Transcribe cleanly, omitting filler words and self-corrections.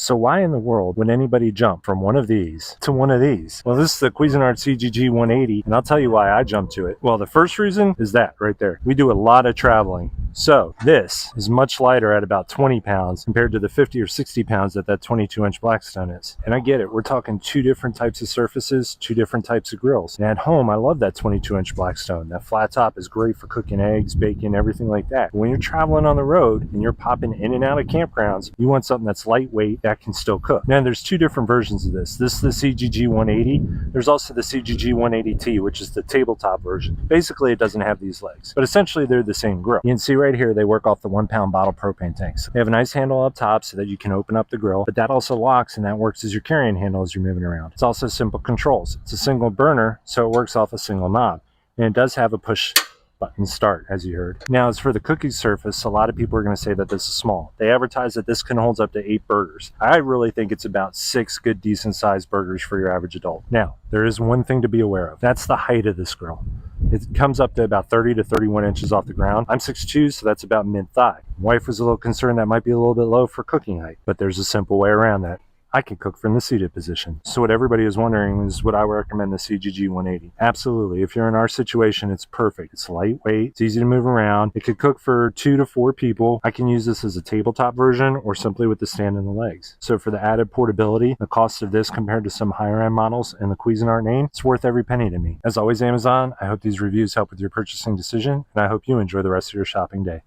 So why in the world would anybody jump from one of these to one of these? Well, this is the Cuisinart CGG 180, and I'll tell you why I jumped to it. Well, the first reason is that right there. We do a lot of traveling. So this is much lighter at about 20 pounds compared to the 50 or 60 pounds that 22-inch Blackstone is. And I get it. We're talking two different types of surfaces, two different types of grills. And at home, I love that 22-inch Blackstone. That flat top is great for cooking eggs, bacon, everything like that. But when you're traveling on the road and you're popping in and out of campgrounds, you want something that's lightweight that can still cook. Now, there's two different versions of this. This is the CGG 180. There's also the CGG 180T, which is the tabletop version. Basically, it doesn't have these legs, but essentially they're the same grill. You can see right here, they work off the 1-pound bottle propane tanks. They have a nice handle up top so that you can open up the grill, but that also locks and that works as your carrying handle as you're moving around. It's also simple controls. It's a single burner, so it works off a single knob. And it does have a push button start, as you heard. Now, as for the cooking surface, a lot of people are going to say that this is small. They advertise that this can hold up to 8 burgers. I really think it's about 6 good, decent sized burgers for your average adult. Now, there is one thing to be aware of. That's the height of this grill. It comes up to about 30 to 31 inches off the ground. I'm 6'2", so that's about mid-thigh. My wife was a little concerned that might be a little bit low for cooking height, but there's a simple way around that. I can cook from the seated position. So what everybody is wondering is, would I recommend the CGG 180? Absolutely. If you're in our situation, it's perfect. It's lightweight. It's easy to move around. It could cook for 2 to 4 people. I can use this as a tabletop version or simply with the stand and the legs. So for the added portability, the cost of this compared to some higher end models in the Cuisinart name, it's worth every penny to me. As always, Amazon, I hope these reviews help with your purchasing decision, and I hope you enjoy the rest of your shopping day.